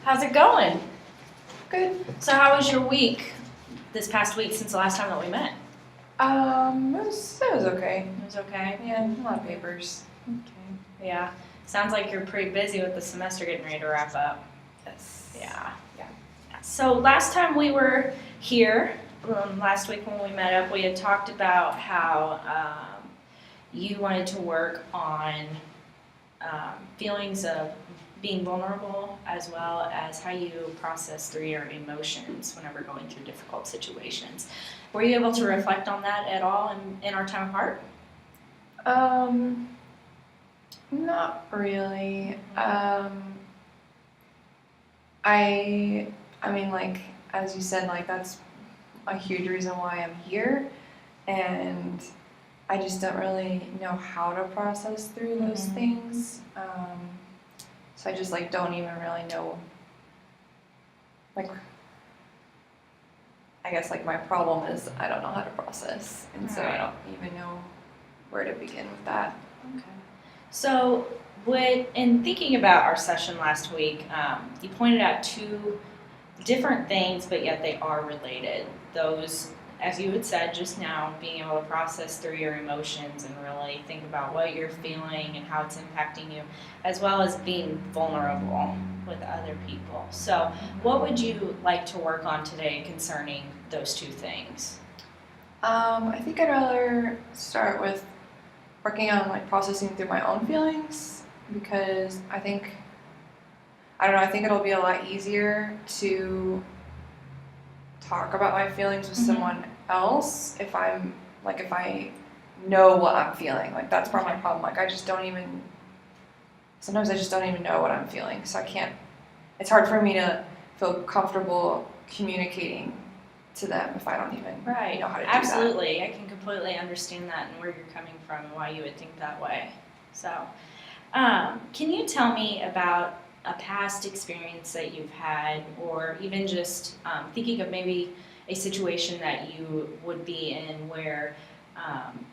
How's it going? Good. So how was your week this past week since the last time that we met? It was okay. It was okay? Yeah, a lot of papers. Okay. Yeah. Sounds like you're pretty busy with the semester getting ready to wrap up. Yes. Yeah. Yeah. So last time we were here, last week when we met up, we had talked about how you wanted to work on feelings of being vulnerable, as well as how you process through your emotions whenever going through difficult situations. Were you able to reflect on that at all in our time apart? Not really. I mean, like, as you said, like, that's a huge reason why I'm here, and I just don't really know how to process through those things. So I just, like, don't even really know, like, I guess, like, my problem is I don't know how to process, and so I don't even know where to begin with that. Okay. So, in thinking about our session last week, you pointed out two different things, but yet they are related. Those, as you had said just now, being able to process through your emotions and really think about what you're feeling and how it's impacting you, as well as being vulnerable with other people. So, what would you like to work on today concerning those two things? I think I'd rather start with working on, like, processing through my own feelings, because I think it'll be a lot easier to talk about my feelings with someone else if I know what I'm feeling. Like, that's part of my problem. Like, sometimes I just don't even know what I'm feeling, so it's hard for me to feel comfortable communicating to them if I don't even know how to do that. Absolutely. I can completely understand that and where you're coming from and why you would think that way. So, can you tell me about a past experience that you've had, or even just thinking of maybe a situation that you would be in where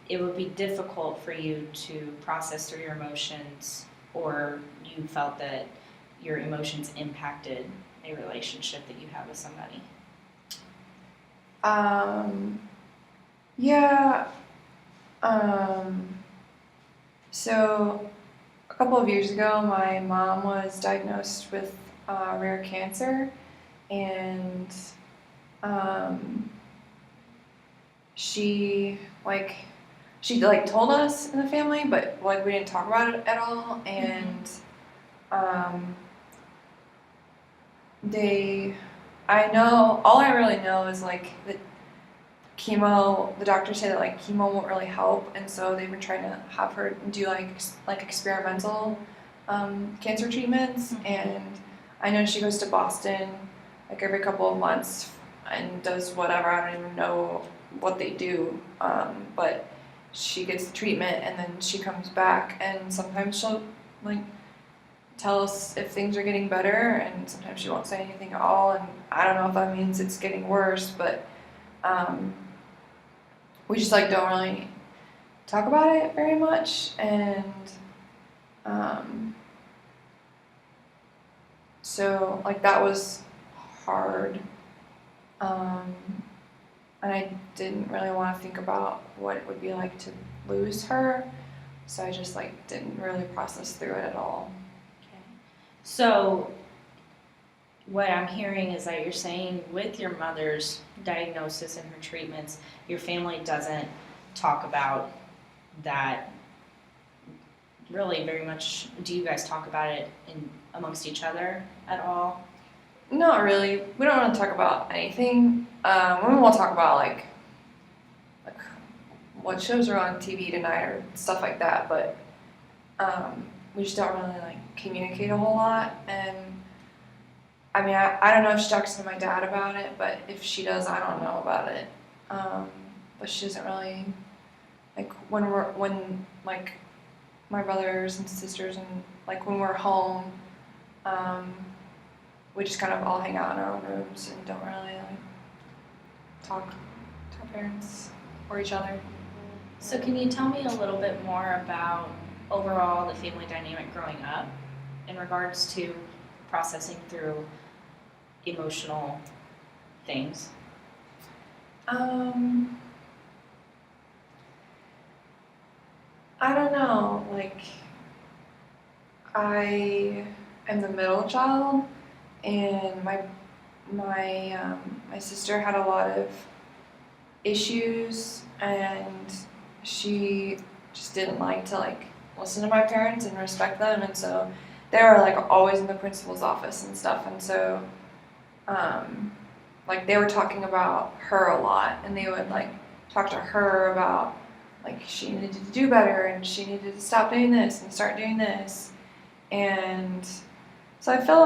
it would be difficult for you to process through your emotions, or you felt that your emotions impacted a relationship that you have with somebody? Yeah. So a couple of years ago, my mom was diagnosed with rare cancer, and she told us in the family, but, like, we didn't talk about it at all, and all I really know is, like, that the doctors say that, like, chemo won't really help, and so they've been trying to have her do, like experimental cancer treatments, and I know she goes to Boston, like, every couple of months and does whatever. I don't even know what they do, but she gets the treatment, and then she comes back, and sometimes she'll, like, tell us if things are getting better, and sometimes she won't say anything at all, and I don't know if that means it's getting worse, but we just, like, don't really talk about it very much, and so, like, that was hard, and I didn't really want to think about what it would be like to lose her, so I just, like, didn't really process through it at all. Okay. So what I'm hearing is that you're saying with your mother's diagnosis and her treatments, your family doesn't talk about that really very much. Do you guys talk about it amongst each other at all? Not really. We don't want to talk about anything. We won't talk about, like what shows are on TV tonight or stuff like that, but we just don't really, like, communicate a whole lot, and I mean, I don't know if she talks to my dad about it, but if she does, I don't know about it. But she doesn't really, like, when like, my brothers and sisters and, like, when we're home, we just kind of all hang out in our own rooms and don't really, like, talk to our parents or each other. So can you tell me a little bit more about overall the family dynamic growing up in regards to processing through emotional things? I don't know. Like, I am the middle child, and my sister had a lot of issues, and she just didn't like to like listen to my parents and respect them, and so they were like always in the principal's office and stuff, and so like they were talking about her a lot, and they would like talk to her about like she needed to do better and she needed to stop doing this and start doing this, and so I feel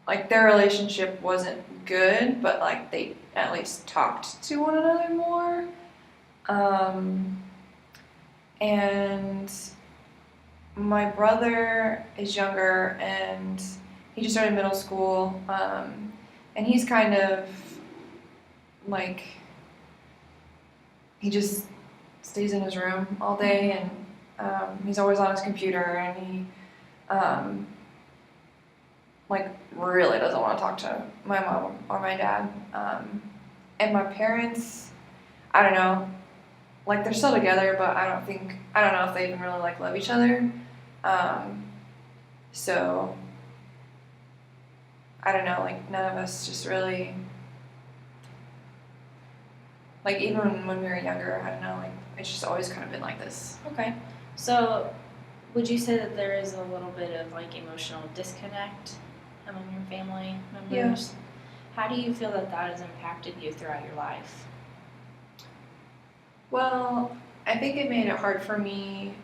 like their relationship wasn't good, but like they at least talked to one another more. And my brother is younger, and he just started middle school, and he's kind of like, he just stays in his room all day, and he's always on his computer, and he like really doesn't want to talk to my mom or my dad. And my parents, I don't know, like they're still together, but I don't know if they even really like love each other. So I don't know, like none of us just really, like even when we were younger, I don't know, like it's just always kind of been like this. Okay. So would you say that there is a little bit of like emotional disconnect among your family members? Yeah. How do you feel that that has impacted you throughout your life? Well, I think it made it hard for me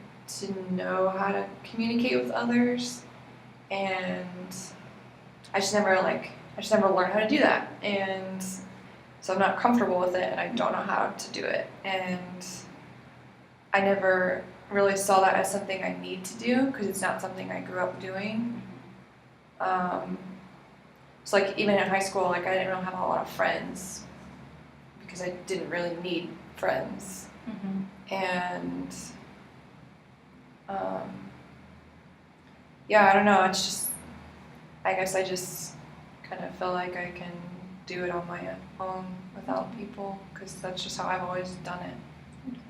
to know how to communicate with others, and I just never learned how to do that, and so I'm not comfortable with it, and I don't know how to do it, and I never really saw that as something I need to do because it's not something I grew up doing. So like even in high school, like I didn't really have a lot of friends because I didn't really need friends. And yeah, I don't know, it's just, I guess I just kind of feel like I can do it on my own without people because that's just how I've always done it. Okay.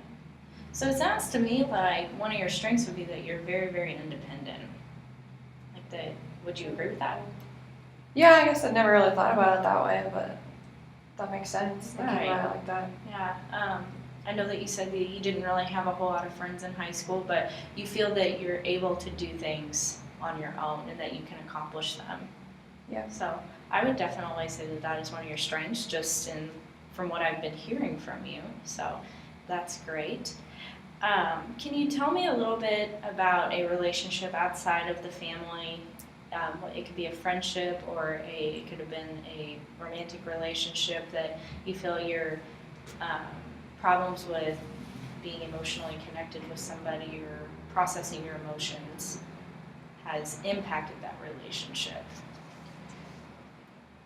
So it sounds to me like one of your strengths would be that you're very, very independent. Like that, would you agree with that? Yeah, I guess I never really thought about it that way, but that makes sense, thinking Right. about it like that. Yeah. I know that you said that you didn't really have a whole lot of friends in high school, but you feel that you're able to do things on your own and that you can accomplish them. Yeah. So I would definitely say that that is one of your strengths, just from what I've been hearing from you. So that's great. Can you tell me a little bit about a relationship outside of the family? It could be a friendship, or it could have been a romantic relationship that you feel your problems with being emotionally connected with somebody or processing your emotions has impacted that relationship.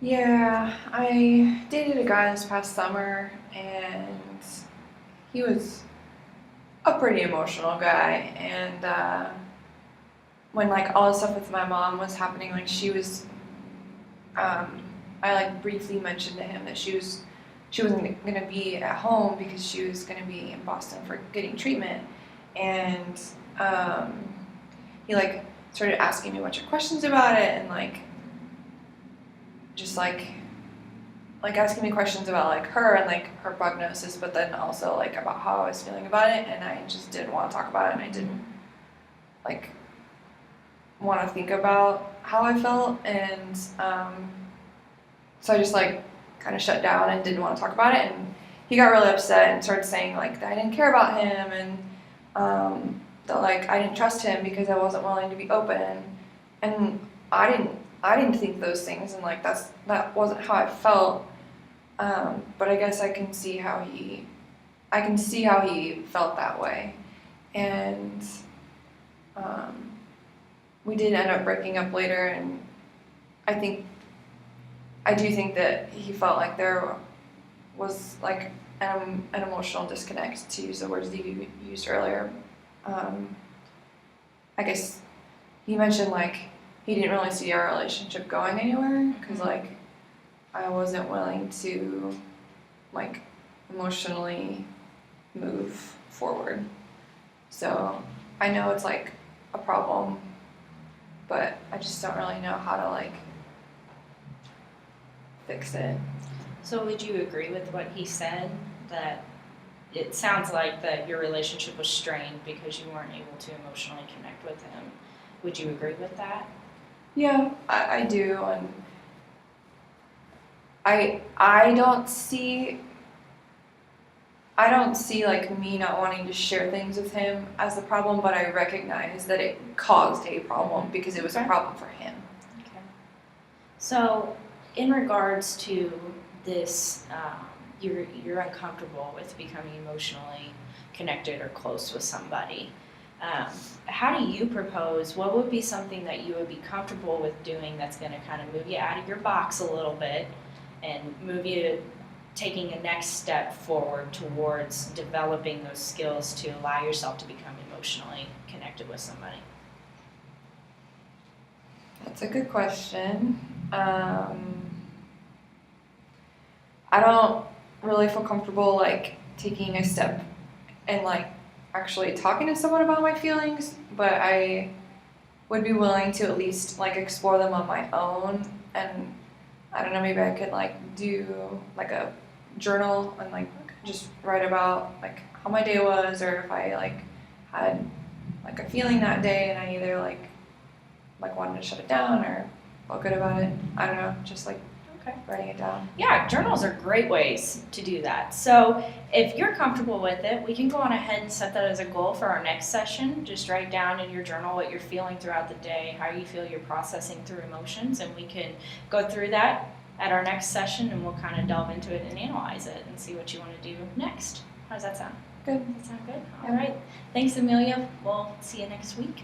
Yeah, I dated a guy this past summer, and he was a pretty emotional guy, and when like all the stuff with my mom was happening, like she was, I like briefly mentioned to him that she wasn't gonna be at home because she was gonna be in Boston for getting treatment, and he like started asking me a bunch of questions about it, and like just like asking me questions about like her and like her prognosis, but then also like about how I was feeling about it, and I just didn't want to talk about it, and I didn't like want to think about how I felt, and so I just like kind of shut down and didn't want to talk about it, and he got really upset and started saying like that I didn't care about him, and that like I didn't trust him because I wasn't willing to be open, and I didn't think those things, and like that wasn't how I felt, but I guess I can see how he felt that way, and we did end up breaking up later, and I do think that he felt like there was like an emotional disconnect, to use the words that you used earlier. I guess he mentioned like he didn't really see our relationship going anywhere because Mhm. like I wasn't willing to like emotionally move forward. So I know it's like a problem, but I just don't really know how to like fix it. So would you agree with what he said, that it sounds like that your relationship was strained because you weren't able to emotionally connect with him? Would you agree with that? Yeah, I do, and I don't see like me not wanting to share things with him as a problem, but I recognize that it caused a problem because it was a Okay. problem for him. Okay. So, in regards to this, you're uncomfortable with becoming emotionally connected or close with somebody. Um, how do you propose? What would be something that you would be comfortable with doing that's going to kind of move you out of your box a little bit and move you taking a next step forward towards developing those skills to allow yourself to become emotionally connected with somebody? That's a good question. I don't really feel comfortable like taking a step and like actually talking to someone about my feelings, but I would be willing to at least like explore them on my own. And I don't know, maybe I could like do like a journal and like just write about like how my day was, or if I like had like a feeling that day and I either like wanted to shut it down or felt good about it. I don't know, just like Okay. writing it down. Yeah, journals are great ways to do that. So if you're comfortable with it, we can go on ahead and set that as a goal for our next session. Just write down in your journal what you're feeling throughout the day, how you feel you're processing through emotions, and we can go through that at our next session, and we'll kind of delve into it and analyze it and see what you want to do next. How does that sound? Good. Does that sound good? Yeah. All right. Thanks, Amelia. We'll see you next week.